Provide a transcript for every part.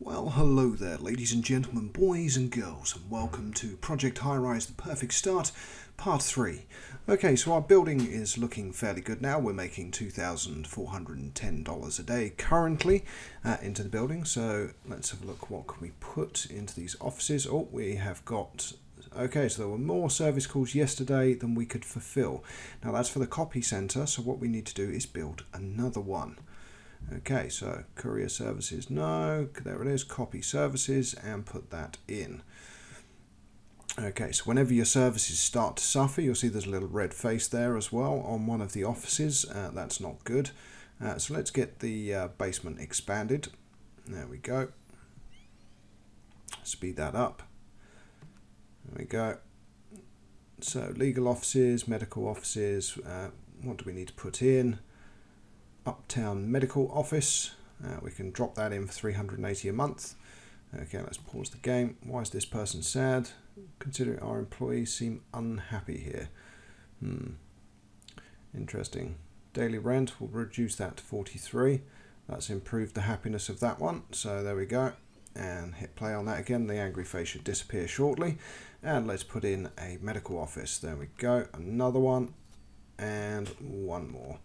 Well, hello there, ladies and gentlemen, boys and girls, and welcome to Project Highrise, the Perfect Start, Part 3. Okay, so our building is looking fairly good now. We're making $2,410 a day currently into the building. So let's have a look. What can we put into these offices? Oh, we have got... Okay, so there were more service calls yesterday than we could fulfill. Now that's for the copy centre, so what we need to do is build another one. Okay, so courier services, no, there it is, copy services, and put that in. Okay, so whenever your services start to suffer, you'll see there's a little red face there as well on one of the offices. That's not good. So let's get the basement expanded. There we go. Speed that up. There we go. So legal offices, medical offices, what do we need to put in? Uptown Medical Office. We can drop that in for $380 a month. Okay, let's pause the game. Why is this person sad? Considering our employees seem unhappy here. Interesting. Daily rent, we'll reduce that to 43. That's improved the happiness of that one. So there we go. And hit play on that again. The angry face should disappear shortly. And let's put in a medical office. There we go. Another one. And one more.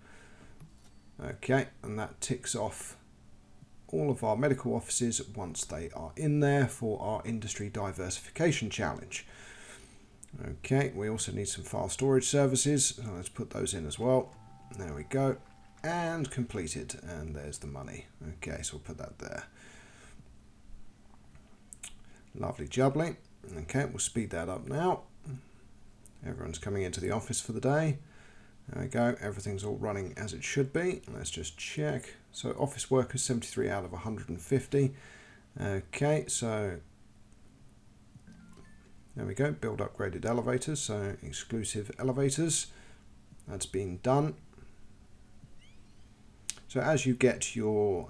Okay, and that ticks off all of our medical offices once they are in there for our industry diversification challenge. Okay, we also need some file storage services, so let's put those in as well. There we go, and completed, and there's the money. Okay, so we'll put that there. Lovely jubbly. Okay, we'll speed that up now. Everyone's coming into the office for the day. There we go, everything's all running as it should be. Let's just check. So office workers, 73 out of 150. Okay, so there we go, build upgraded elevators, so exclusive elevators. That's been done. So as you get your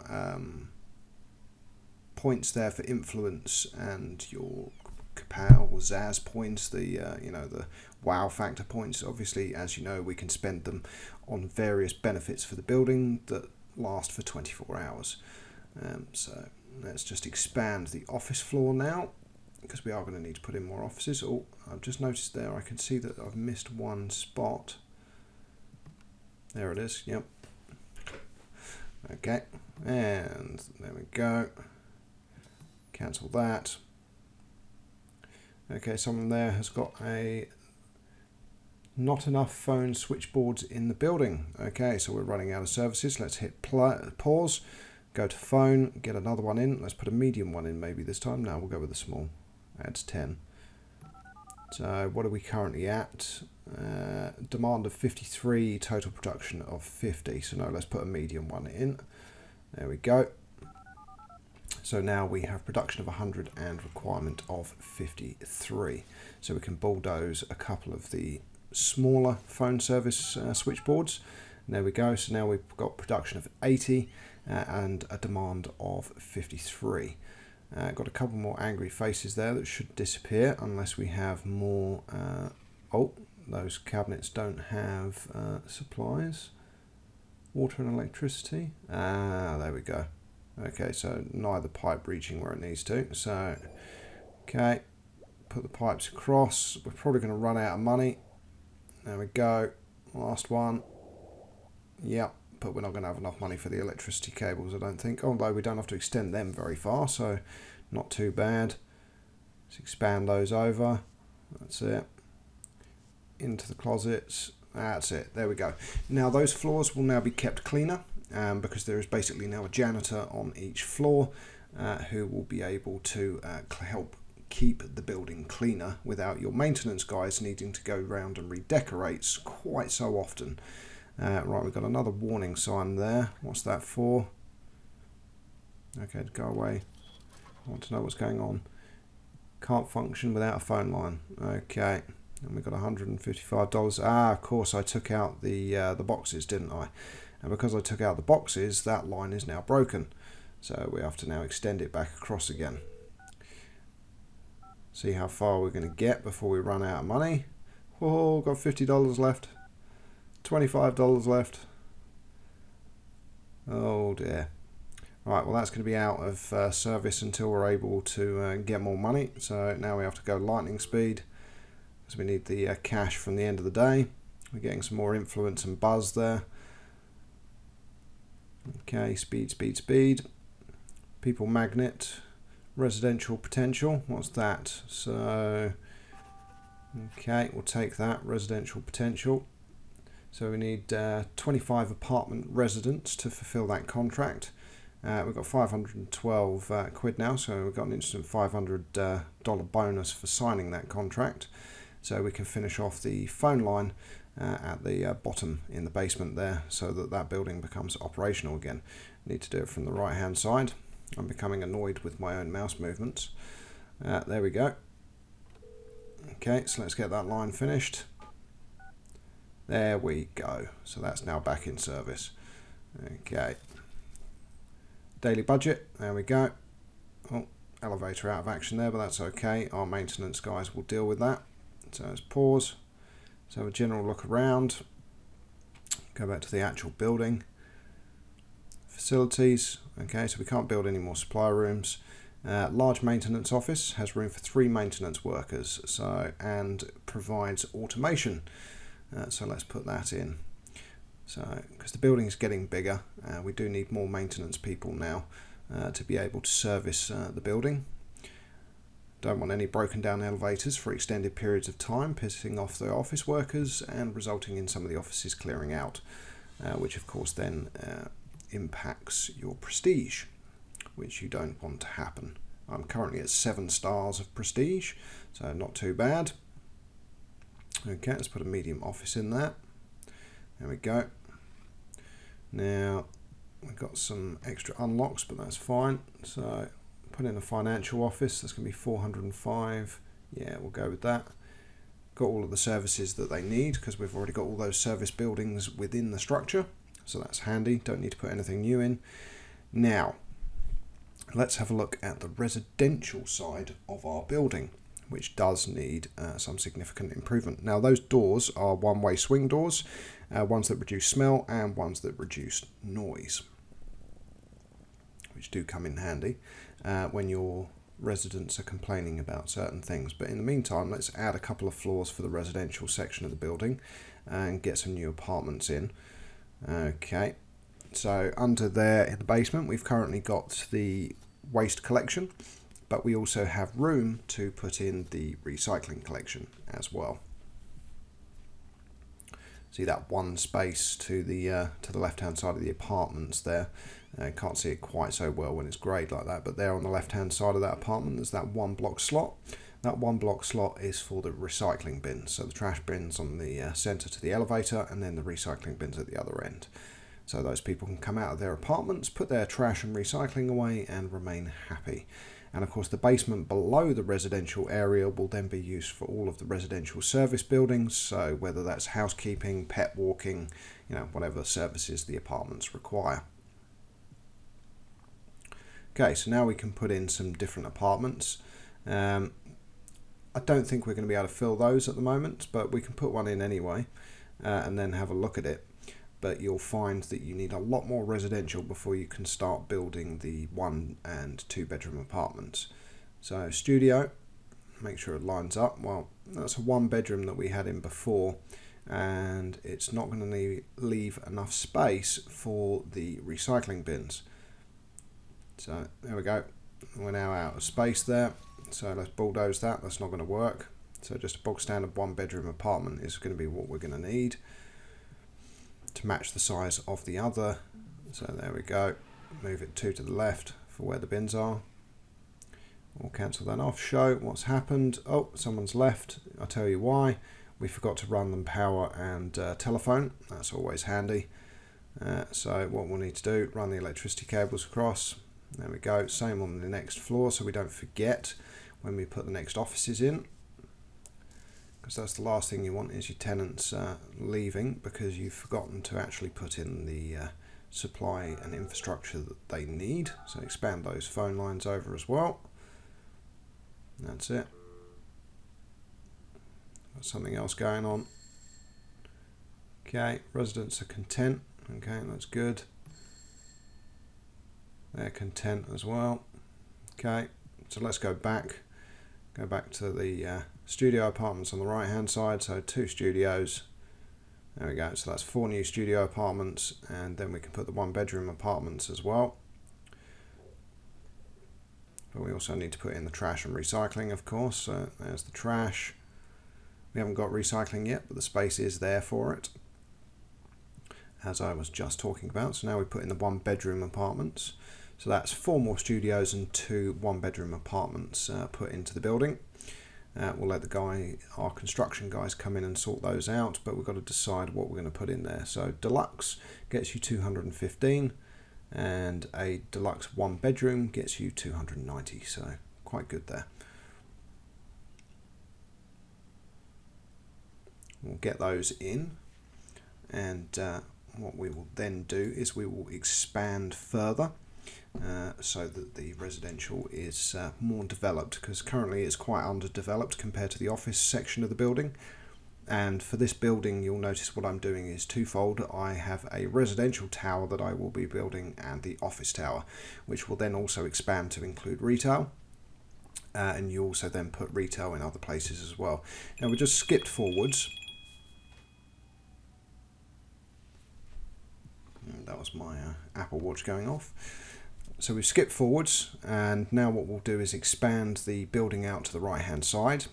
points there for influence and your Kapow or Zaz points, the the wow factor points, obviously, as you know, we can spend them on various benefits for the building that last for 24 hours. So let's just expand the office floor now, because we are going to need to put in more offices. Oh, I've just noticed there, I can see that I've missed one spot. There it is, yep. Okay, and there we go. Cancel that. Okay, someone there has got not enough phone switchboards in the building. Okay, so we're running out of services. Let's hit pause, go to phone, get another one in. Let's put a medium one in maybe this time. No, we'll go with a small. Adds 10. So what are we currently at? Demand of 53, total production of 50. So no, let's put a medium one in. There we go. So now we have production of 100 and requirement of 53. So we can bulldoze a couple of the smaller phone service switchboards. And there we go. So now we've got production of 80 and a demand of 53. Got a couple more angry faces there that should disappear unless we have more. Oh, those cabinets don't have supplies. Water and electricity. There we go. Okay, so neither pipe reaching where it needs to. So, okay, put the pipes across. We're probably going to run out of money. There we go. Last one. Yep, but we're not going to have enough money for the electricity cables, I don't think. Although we don't have to extend them very far, so not too bad. Let's expand those over. That's it. Into the closets. That's it. There we go. Now those floors will now be kept cleaner. Because there is basically now a janitor on each floor who will be able to help keep the building cleaner without your maintenance guys needing to go around and redecorate quite so often. Right, we've got another warning sign there. What's that for? Okay, go away. I want to know what's going on. Can't function without a phone line. Okay, and we've got $155. Of course I took out the boxes, didn't I? And because I took out the boxes, that line is now broken. So we have to now extend it back across again. See how far we're going to get before we run out of money. Oh, got $50 left. $25 left. Oh dear. Right, well that's going to be out of service until we're able to get more money. So now we have to go lightning speed, because we need the cash from the end of the day. We're getting some more influence and buzz there. Okay, speed, speed, speed. People magnet, residential potential. What's that? So, okay, we'll take that, residential potential. So we need 25 apartment residents to fulfill that contract. We've got 512 quid now, so we've got an instant $500 bonus for signing that contract. So we can finish off the phone line at the bottom in the basement there, so that that building becomes operational again. Need to do it from the right hand side. I'm becoming annoyed with my own mouse movements. There we go. Okay, so let's get that line finished. There we go. So that's now back in service. Okay. Daily budget, there we go. Oh, elevator out of action there, but that's okay. Our maintenance guys will deal with that. So let's pause. So have a general look around. Go back to the actual building. Facilities. Okay, so we can't build any more supply rooms. Large maintenance office has room for 3 maintenance workers, so, and provides automation. So let's put that in. So, because the building is getting bigger, we do need more maintenance people now to be able to service the building. Don't want any broken down elevators for extended periods of time, pissing off the office workers and resulting in some of the offices clearing out, which of course then impacts your prestige, which you don't want to happen. I'm currently at 7 stars of prestige, so not too bad. Okay, let's put a medium office in there. There we go. Now we've got some extra unlocks, but that's fine. So put in a financial office. That's going to be 405. Yeah, we'll go with that. Got all of the services that they need, because we've already got all those service buildings within the structure. So that's handy. Don't need to put anything new in. Now, let's have a look at the residential side of our building, which does need some significant improvement. Now, those doors are one-way swing doors, ones that reduce smell and ones that reduce noise, which do come in handy when your residents are complaining about certain things. But in the meantime, let's add a couple of floors for the residential section of the building and get some new apartments in. Okay, so under there in the basement, we've currently got the waste collection, but we also have room to put in the recycling collection as well. See that one space to the left hand side of the apartments there. Can't see it quite so well when it's greyed like that, but there on the left hand side of that apartment there's that 1 block slot. That 1 block slot is for the recycling bins, so the trash bins on the centre to the elevator, and then the recycling bins at the other end. So those people can come out of their apartments, put their trash and recycling away and remain happy. And of course the basement below the residential area will then be used for all of the residential service buildings, so whether that's housekeeping, pet walking, whatever services the apartments require. Okay, so now we can put in some different apartments. I don't think we're going to be able to fill those at the moment, but we can put one in anyway and then have a look at it. But you'll find that you need a lot more residential before you can start building the 1 and 2 bedroom apartments. So studio, make sure it lines up. Well, that's a 1 bedroom that we had in before, and it's not going to leave enough space for the recycling bins. So there we go. We're now out of space there. So let's bulldoze that. That's not going to work. So just a bog standard 1 bedroom apartment is going to be what we're going to need to match the size of the other. So there we go. Move it 2 to the left for where the bins are. We'll cancel that off. Show what's happened. Oh, someone's left. I'll tell you why. We forgot to run them power and telephone. That's always handy. So what we'll need to do, run the electricity cables across. There we go. Same on the next floor, so we don't forget when we put the next offices in, because that's the last thing you want, is your tenants leaving because you've forgotten to actually put in the supply and infrastructure that they need. So expand those phone lines over as well. That's it. Got something else going on. Okay, residents are content. Okay, that's good. They're content as well. Okay, so let's go back to the studio apartments on the right hand side. So 2 studios, there we go. So that's 4 new studio apartments, and then we can put the 1 bedroom apartments as well. But we also need to put in the trash and recycling, of course. So there's the trash. We haven't got recycling yet, but the space is there for it, as I was just talking about. So now we put in the 1 bedroom apartments. So that's 4 more studios and 2 1 bedroom apartments put into the building. We'll let our construction guys come in and sort those out, but we've got to decide what we're going to put in there. So deluxe gets you 215, and a deluxe 1 bedroom gets you 290. So quite good there. We'll get those in, and what we will then do is we will expand further. So that the residential is more developed, because currently it's quite underdeveloped compared to the office section of the building. And for this building, you'll notice what I'm doing is twofold. I have a residential tower that I will be building and the office tower, which will then also expand to include retail. And you also then put retail in other places as well. Now we just skipped forwards. That was my Apple Watch going off. So we've skipped forwards, and now what we'll do is expand the building out to the right hand side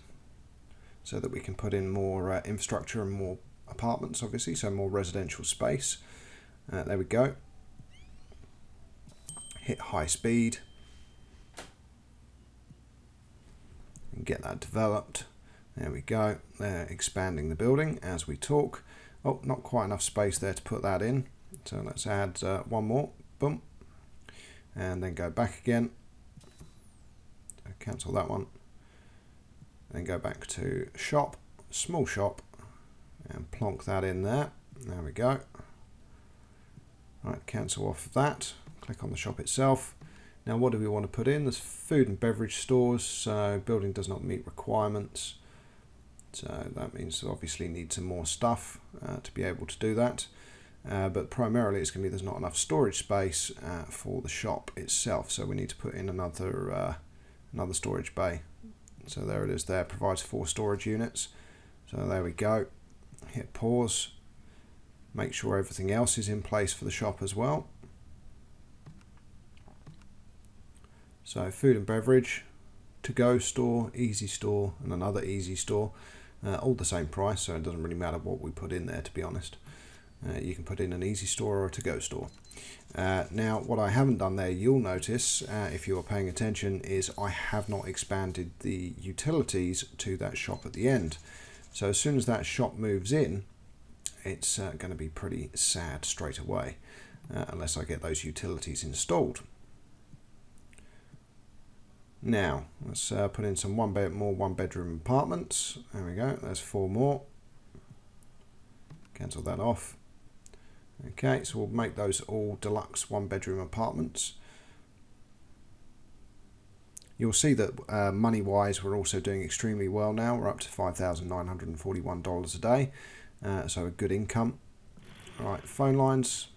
so that we can put in more infrastructure and more apartments, obviously, so more residential space. There we go. Hit high speed and get that developed. There we go. They're expanding the building as we talk. Oh, not quite enough space there to put that in, so let's add 1 more. Boom. And then go back again, cancel that one, then go back to shop, small shop, and plonk that in there. There we go. Right, cancel off of that, click on the shop itself. Now what do we want to put in? There's food and beverage stores, so building does not meet requirements. So that means obviously need some more stuff to be able to do that. But primarily it's going to be there's not enough storage space for the shop itself, so we need to put in another storage bay. So there it is there, provides 4 storage units. So there we go. Hit pause. Make sure everything else is in place for the shop as well. So food and beverage, to-go store, easy store, and another easy store. All the same price, so it doesn't really matter what we put in there, to be honest. You can put in an easy store or a to-go store. Now, what I haven't done there, you'll notice, if you're paying attention, is I have not expanded the utilities to that shop at the end. So as soon as that shop moves in, it's going to be pretty sad straight away, unless I get those utilities installed. Now, let's put in some more 1 bedroom apartments. There we go, there's 4 more. Cancel that off. Okay, so we'll make those all deluxe 1 bedroom apartments. You'll see that money wise we're also doing extremely well now. We're up to $5,941 a day, so a good income. Alright, phone lines,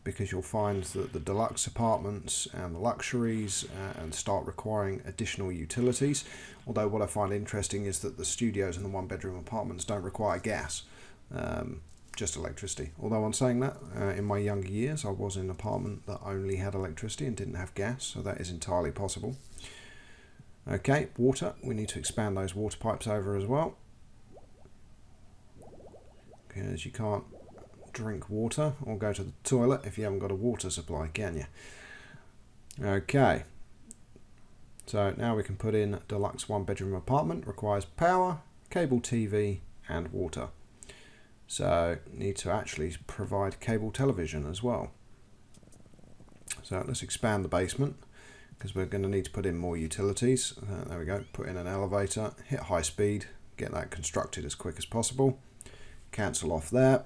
because you'll find that the deluxe apartments and the luxuries and start requiring additional utilities. Although what I find interesting is that the studios and the 1 bedroom apartments don't require gas. Just electricity. Although on saying that, in my younger years I was in an apartment that only had electricity and didn't have gas, so that is entirely possible. Okay, water. We need to expand those water pipes over as well, because you can't drink water or go to the toilet if you haven't got a water supply, can you? Okay, so now we can put in deluxe 1 bedroom apartment, requires power, cable TV and water. So need to actually provide cable television as well. So let's expand the basement, because we're going to need to put in more utilities. There we go, put in an elevator, hit high speed, get that constructed as quick as possible. Cancel off there.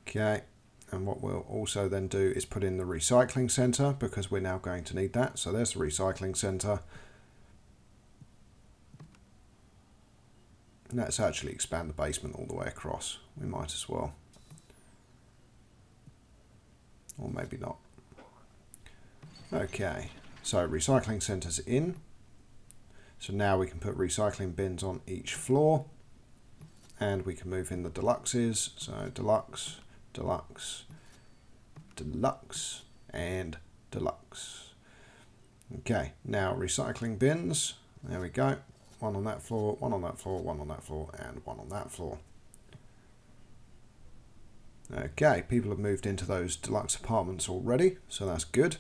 Okay, and what we'll also then do is put in the recycling centre, because we're now going to need that. So there's the recycling centre. Let's actually expand the basement all the way across. We might as well. or maybe not. Okay, so recycling centres in. So now we can put recycling bins on each floor, and we can move in the deluxes. So deluxe, deluxe, deluxe, and deluxe. Okay, now recycling bins. There we go. One on that floor, one on that floor, one on that floor, and one on that floor. Okay, people have moved into those deluxe apartments already, so that's good.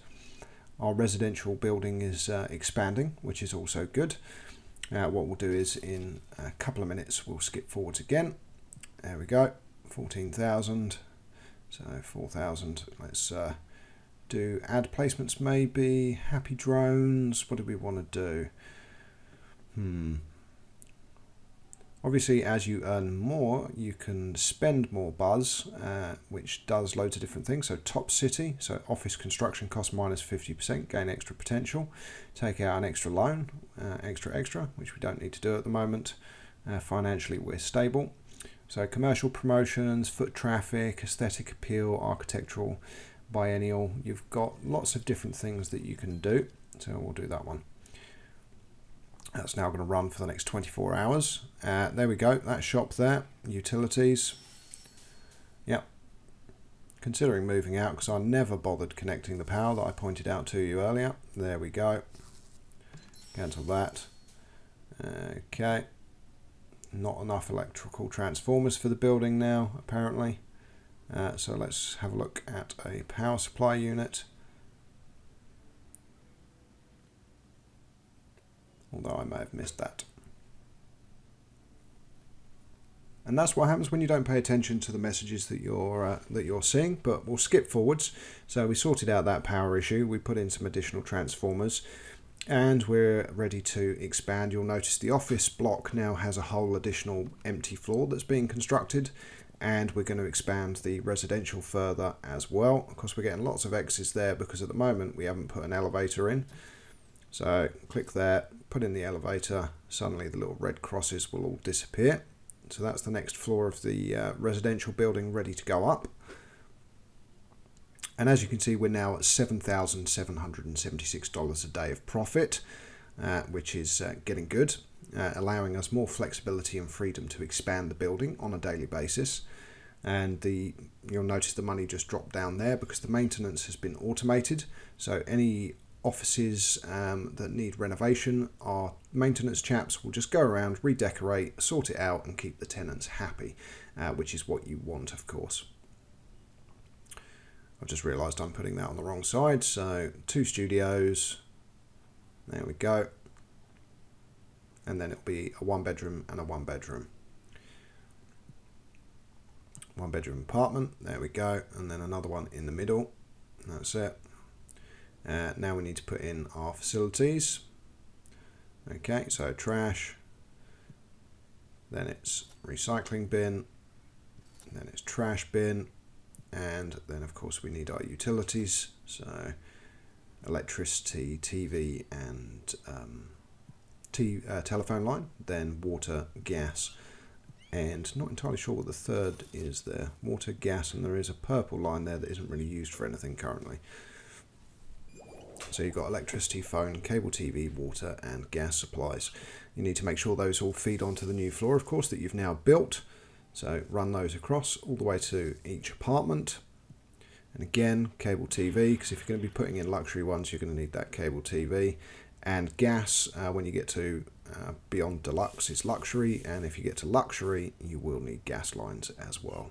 Our residential building is expanding, which is also good. What we'll do is in a couple of minutes we'll skip forwards again. There we go, 14,000. So 4,000. Let's do ad placements maybe. Happy drones. What do we want to do? Obviously, as you earn more, you can spend more buzz, which does loads of different things. So top city, so office construction cost minus 50%, gain extra potential. Take out an extra loan, extra, which we don't need to do at the moment. Financially, we're stable. So commercial promotions, foot traffic, aesthetic appeal, architectural, biennial. You've got lots of different things that you can do. So we'll do that one. That's now going to run for the next 24 hours. There we go, that shop there, utilities. Yep. Considering moving out because I never bothered connecting the power that I pointed out to you earlier. There we go. Cancel that. Okay. Not enough electrical transformers for the building now, apparently. So let's have a look at a power supply unit. Although I may have missed that. And that's what happens when you don't pay attention to the messages that you're seeing. But we'll skip forwards. So we sorted out that power issue. We put in some additional transformers, and we're ready to expand. You'll notice the office block now has a whole additional empty floor that's being constructed, and we're going to expand the residential further as well. Of course, we're getting lots of X's there because at the moment we haven't put an elevator in. So click there, put in the elevator, suddenly the little red crosses will all disappear. So that's the next floor of the residential building ready to go up. And as you can see, we're now at $7,776 a day of profit, which is getting good, allowing us more flexibility and freedom to expand the building on a daily basis. And you'll notice the money just dropped down there because the maintenance has been automated. So any offices that need renovation, our maintenance chaps will just go around, redecorate, sort it out, and keep the tenants happy, which is what you want, of course. I've just realised I'm putting that on the wrong side. So 2 studios, there we go, and then it'll be a 1-bedroom and a 1-bedroom. 1-bedroom apartment, there we go, and then another one in the middle. That's it. Now we need to put in our facilities. Okay, so trash, then it's recycling bin, then it's trash bin, and then of course we need our utilities, so electricity, TV, and telephone line, then water, gas, and not entirely sure what the third is there. Water, gas, and there is a purple line there that isn't really used for anything currently. So you've got electricity, phone, cable TV, water, and gas supplies. You need to make sure those all feed onto the new floor, of course, that you've now built. So run those across all the way to each apartment. And again, cable TV, because if you're going to be putting in luxury ones, you're going to need that cable TV. And gas, when you get to beyond deluxe, it's luxury. And if you get to luxury, you will need gas lines as well.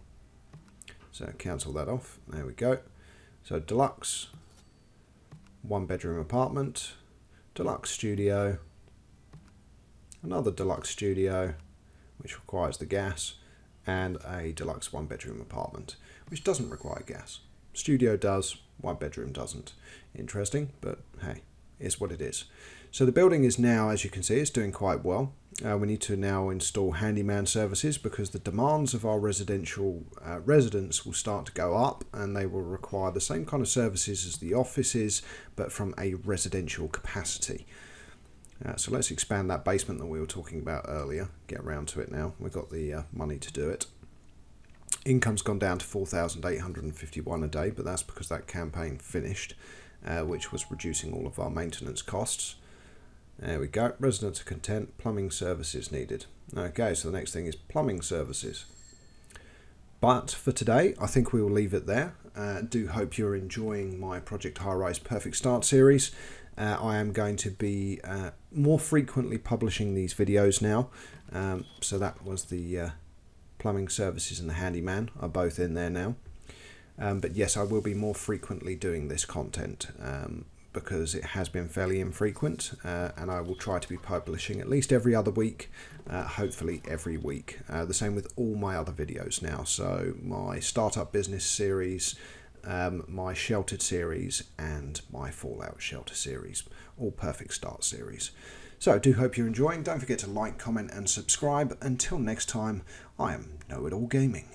So cancel that off. There we go. So deluxe, 1-bedroom apartment, deluxe studio, another deluxe studio, which requires the gas, and a deluxe 1-bedroom apartment, which doesn't require gas. Studio does, 1-bedroom doesn't. Interesting, but hey, it's what it is. So the building is now, as you can see, it's doing quite well. We need to now install handyman services because the demands of our residential residents will start to go up, and they will require the same kind of services as the offices, but from a residential capacity. So let's expand that basement that we were talking about earlier. Get around to it now. We've got the money to do it. Income's gone down to 4,851 a day, but that's because that campaign finished, which was reducing all of our maintenance costs. There we go. Residents are content. Plumbing services needed. Okay, so the next thing is plumbing services. But for today, I think we will leave it there. Do hope you're enjoying my Project Highrise Perfect Start series. I am going to be more frequently publishing these videos now. So that was the plumbing services and the handyman are both in there now. But yes, I will be more frequently doing this content because it has been fairly infrequent, and I will try to be publishing at least every other week, hopefully every week. The same with all my other videos now. So my startup business series, my sheltered series, and my Fallout shelter series, all Perfect Start series. So I do hope you're enjoying. Don't forget to like, comment and subscribe. Until next time, I am Know It All Gaming.